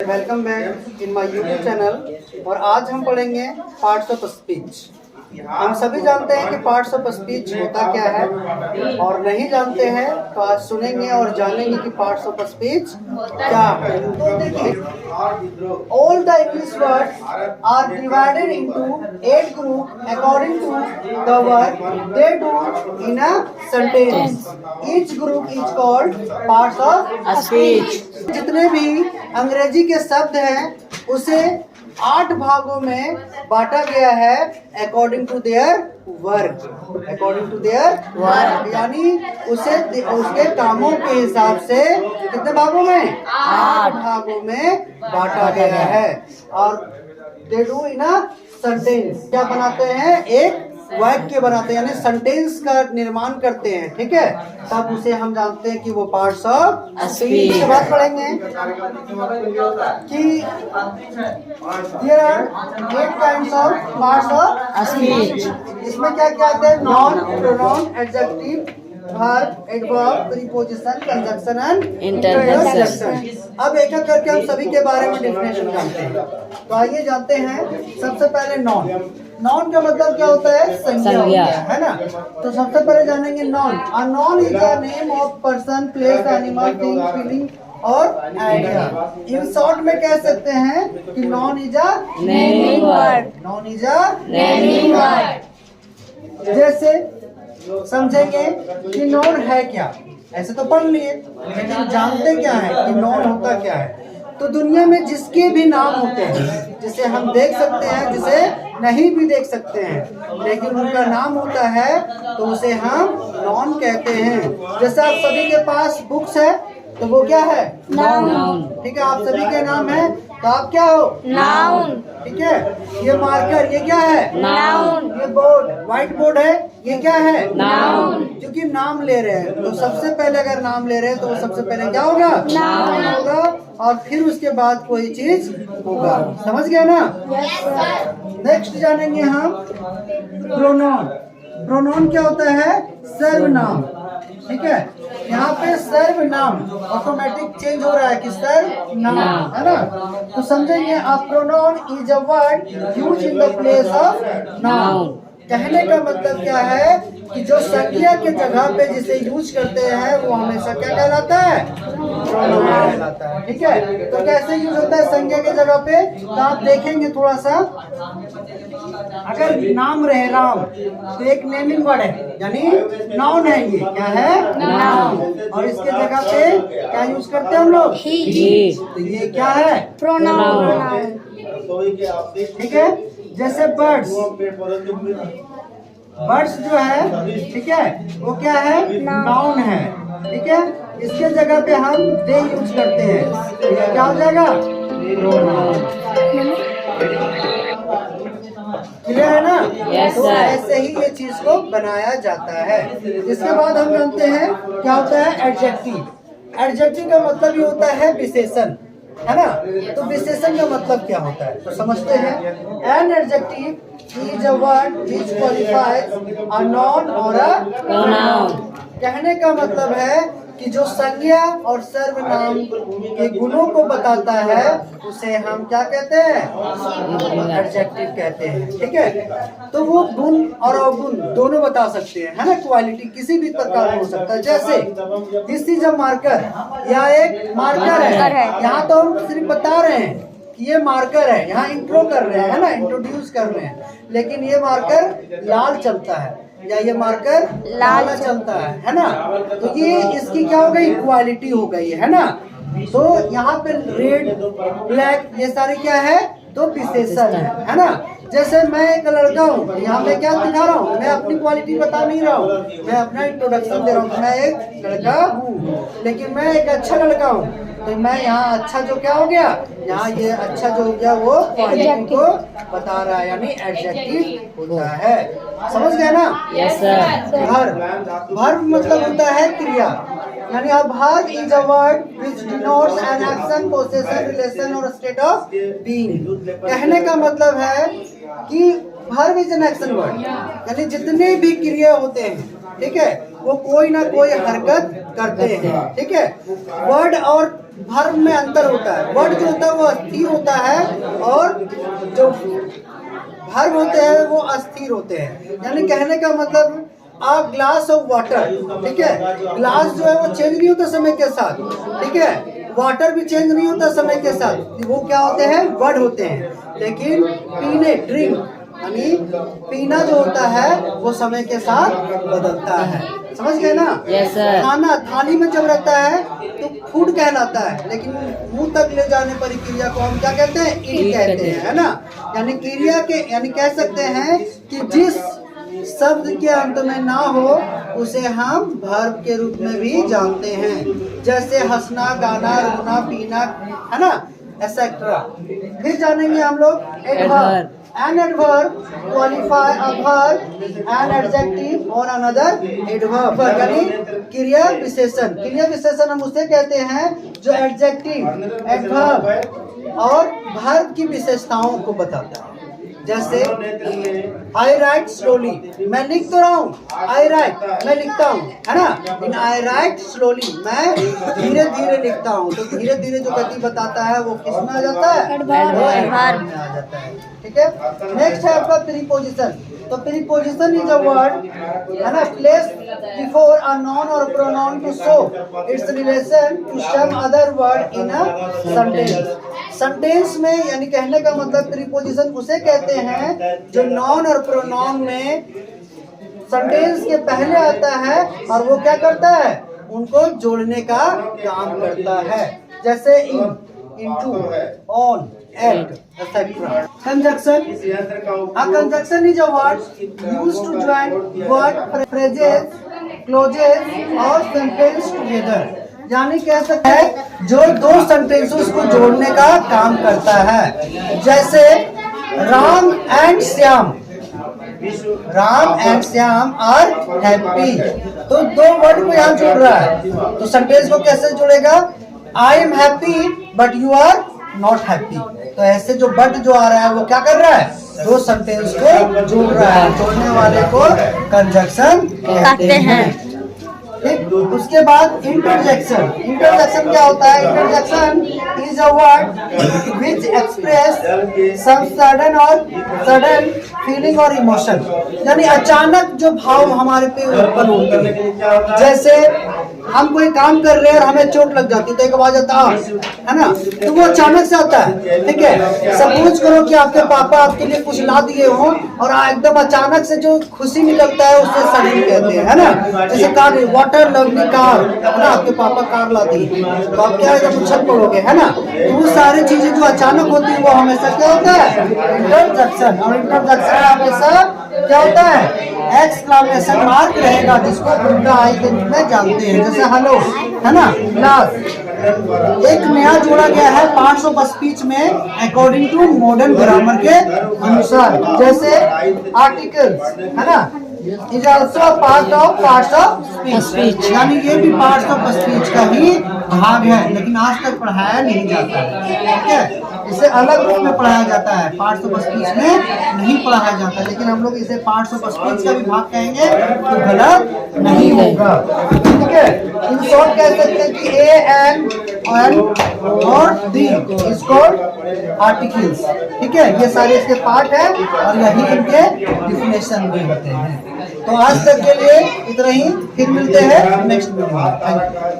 Welcome back in my YouTube channel. और आज हम पढ़ेंगे पार्ट्स ऑफ स्पीच। हम सभी जानते हैं कि पार्ट्स ऑफ स्पीच होता क्या है, और नहीं जानते हैं तो आज सुनेंगे और जानेंगे कि पार्ट्स ऑफ स्पीच क्या है। तो देखिए, all the English words are divided into 8 group according to the work they do in a sentence. Each group is called parts of speech. जितने भी अंग्रेजी के शब्द हैं उसे 8 भागों में बांटा गया है according to their work. According to their work यानी उसे उसके कामों के हिसाब से कितने भागों में? 8 भागों में बांटा गया है। और दे डू इन अ सेंटेंस, क्या बनाते हैं? एक वाक्य बनाते हैं, यानी सेंटेंस का निर्माण करते हैं। ठीक है, तब उसे हम जानते हैं कि वो पार्ट्स ऑफ स्पीच। के बाद पढ़ेंगे कि there are 8 kinds of parts of speech. इसमें क्या क्या आते हैं? Noun, pronoun, adjective, verb, adverb, preposition, conjunction and interjection. अब एक एक करके हम सभी के बारे में डेफिनेशन जानते हैं। तो आइए जानते हैं। सबसे पहले नॉन। नॉन का मतलब क्या होता है? संज्ञा, है ना। तो सबसे पहले जानेंगे non. A non is a name of person, place, animal, thing, feeling और आइडिया। इन शॉर्ट में कह सकते हैं कि non is a naming word. Non is a naming word. जैसे समझेंगे कि नॉन है क्या। ऐसे तो पढ़ लिए, लेकिन जानते क्या है कि नॉन होता क्या है। तो दुनिया में जिसके भी नाम होते हैं, जिसे हम देख सकते हैं, जिसे नहीं भी देख सकते हैं, लेकिन उनका नाम होता है, तो उसे हम नॉन कहते हैं। जैसे आप सभी के पास बुक्स है, तो वो क्या है? नाउन। ठीक है, आप सभी के नाम है, तो आप क्या हो? नाउन। ठीक है, ये मार्कर, ये क्या है? नाउन। ये बोर्ड, व्हाइट बोर्ड है, ये क्या है? नाउन। क्योंकि नाम ले रहे हैं, तो सबसे पहले अगर नाम ले रहे हैं तो वो सबसे पहले क्या होगा? नाउन होगा, और फिर उसके बाद कोई चीज होगा। समझ गया ना? नेक्स्ट जानेंगे हम प्रोनाउन। प्रोनाउन क्या होता है? सर्वनाम। ठीक है, यहाँ पे सर्वनाम ऑटोमेटिक चेंज हो रहा है कि सर्वनाम, है ना। तो समझेंगे, a pronoun is a word use in the place of noun. कहने का मतलब क्या है कि जो संज्ञा के जगह पे जिसे यूज करते हैं वो हमेशा क्या कहलाता है? प्रोनाउन कहलाता है। ठीक है, तो कैसे यूज होता है संज्ञा के जगह पे? तो आप देखेंगे थोड़ा सा, अगर नाम रहे राम, तो एक नेमिंग वर्ड है, यानी नाउन है। ये क्या है? नाउन। और इसके जगह पे क्या यूज करते हैं हम लोग? ही। तो ये क्या है? प्रोनाउन। ठीक है, जैसे बर्ड्स। बर्ड्स जो है, ठीक है, वो क्या है? नाउन है। ठीक है, इसके जगह पे हम दे यूज करते हैं, तो ये क्या हो जाएगा? प्रोनाउन। क्लियर है ना? तो ऐसे ही ये चीज को बनाया जाता है। इसके बाद हम जानते हैं क्या होता है? एडजेक्टिव। एडजेक्टिव का मतलब ये होता है विशेषण, है ना। तो विशेषण का मतलब क्या होता है तो समझते हैं। An adjective is a word which qualifies a noun और अ प्रोनाउन। कहने का मतलब है कि जो संज्ञा और सर्वनाम के गुणों को बताता है उसे हम क्या कहते हैं? एडजेक्टिव कहते हैं। ठीक है, तो वो गुण और अवगुण दोनों बता सकते हैं, है ना। क्वालिटी किसी भी प्रकार में हो सकता है। जैसे दिस इज अ मार्कर, यह एक मार्कर है। यहाँ तो हम सिर्फ बता रहे हैं कि ये मार्कर है, यहाँ इंट्रो कर रहे हैं, है ना, इंट्रोड्यूस कर रहे हैं। लेकिन ये मार्कर लाल चलता है, या ये मार्कर लाल चलता है ना। तो ये इसकी क्या हो गई? क्वालिटी हो गई, है ना। तो यहाँ पे रेड, ब्लैक, ये सारे क्या है? तो विशेषण है ना। जैसे मैं एक लड़का हूँ, यहाँ मैं क्या दिखा रहा हूँ? मैं अपनी क्वालिटी बता नहीं रहा हूँ, मैं अपना इंट्रोडक्शन दे रहा हूँ। मैं एक लड़का हूँ, लेकिन मैं एक अच्छा लड़का हूँ, तो मैं यहाँ अच्छा जो क्या हो गया? यहाँ ये अच्छा जो हो गया वो क्वालिटी को बता रहा है, यानी एडजेक्टिव होता है। समझ गया ना? Yes sir. वर्ब। वर्ब मतलब होता है क्रिया, यानी a verb is a word which denotes an action, possession, relation or state of being। कहने का मतलब है कि verb is an action word, यानी जितने भी क्रिया होते हैं, ठीक है, वो कोई ना कोई हरकत करते हैं, ठीक है। वर्ड और वर्ब में अंतर होता है। वर्ड जो होता है वो स्थिर होता है और जो वर्ब होते हैं वो अस्थिर होते हैं। यानी कहने का मतलब आ ग्लास ऑफ वाटर, ठीक है। ग्लास जो है वो चेंज नहीं होता समय के साथ, ठीक है। वाटर भी चेंज नहीं होता समय के साथ, वो क्या होते हैं, वर्ड होते हैं। लेकिन पीने, ड्रिंक यानी पीना जो होता है वो समय के साथ बदलता है, समझ गए ना। Yes, sir. खाना थाली में जब रहता है तो फूड कहलाता है, लेकिन मुंह तक ले जाने पर क्रिया को हम क्या कहते हैं, ईट कहते हैं, है ना। यानी क्रिया के यानी कह सकते हैं कि जिस शब्द के अंत में ना हो उसे हम वर्ब के रूप में भी जानते हैं, जैसे हंसना, गाना, रोना, पीना, है ना, एक्सेट्रा। फिर जानेंगे हम लोग adverb. An adverb qualify a verb, an adjective और another adverb, यानी क्रिया विशेषण। क्रिया विशेषण हम उसे कहते हैं जो एडजेक्टिव, एडवर्ब और वर्ब की विशेषताओं को बताता है। जैसे आई राइट स्लोली, मैं लिख तो रहा हूँ, आई राइट मैं लिखता हूँ, है ना। इन आई राइट स्लोली, मैं धीरे धीरे लिखता हूँ। तो धीरे धीरे जो गति बताता है वो किस में आ जाता है, एडवर्ब में आ जाता है, ठीक है। नेक्स्ट है आपका प्रीपोजिशन। तो प्रीपोजिशन इज अ वर्ड, है ना, प्लेस बिफोर अ नॉन और pronoun to show its relation to some other word in a sentence. Sentence में यानी कहने का मतलब प्रीपोजिशन उसे कहते हैं जो नॉन और प्रोनाउन में सेंटेंस के पहले आता है और वो क्या करता है, उनको जोड़ने का काम करता है। जैसे in, into, on, at, etc. Conjunction. A conjunction is a word used to join word, phrases, clauses और sentence together. यानी कह सकते हैं जो दो सेंटेंसेस को जोड़ने का काम करता है। जैसे Ram and Shyam, Ram and Shyam are happy. तो दो वर्ड को यहाँ जोड़ रहा है, तो सेंटेंस को कैसे जोड़ेगा, I am happy but you are not happy. तो ऐसे जो बट जो आ रहा है वो क्या कर रहा है, दो सेंटेंस को जोड़ रहा है। जोड़ने वाले को कंजंक्शन कहते हैं। ठीक, उसके बाद इंटरजेक्शन। इंटरजेक्शन क्या होता है, interjection is a word which express some sudden और सडन फीलिंग और इमोशन। यानी अचानक जो भाव हमारे पे उत्पन्न होते हैं। जैसे हम कोई काम कर रहे हैं और हमें चोट लग जाती है तो एक आवाज आता है ना, तो वो अचानक से आता है, ठीक है। सपोज करो कि आपके पापा आपके लिए कुछ ला दिए हो और एकदम अचानक से जो खुशी निकलता है उसे सडन कहते हैं, है ना। जैसे कार, वाटर लवली कार, है ना, आपके पापा कार ला दी तो आप क्या एकदम उछल पड़ोगे, है ना। तो वो सारी चीजें जो अचानक होती है वो हमेशा क्या होता है, इंटरजेक्शन। और इंटरजेक्शन हमेशा क्या होता है, एक्सक्लेमेशन मार्क रहेगा जिसको उल्टा आई के रूप में जानते हैं। जैसे हेलो, है ना, क्लास। एक नया जोड़ा गया है पार्ट्स ऑफ स्पीच में अकॉर्डिंग टू मॉडर्न ग्रामर के अनुसार। जैसे आर्टिकल्स, है ना, is also part of speech. यानी ये भी पार्ट्स ऑफ स्पीच का ही भाग है, लेकिन आज तक पढ़ाया नहीं जाता है, ठीक है। इसे अलग रूप में पढ़ाया जाता है, पार्ट्स ऑफ स्पीच में नहीं पढ़ाया जाता, लेकिन हम लोग इसे पार्ट्स ऑफ स्पीच का भी भाग कहेंगे तो गलत नहीं होगा, ठीक है। इन शॉर्ट कह सकते हैं कि ए एन और दी इज कॉल्ड आर्टिकल्स, ठीक है। ये सारे इसके पार्ट है और यही इनके डिफिनेशन भी होते हैं। तो आज तक के लिए इतना ही, फिर मिलते हैं नेक्स्ट वीडियो में। Thank you.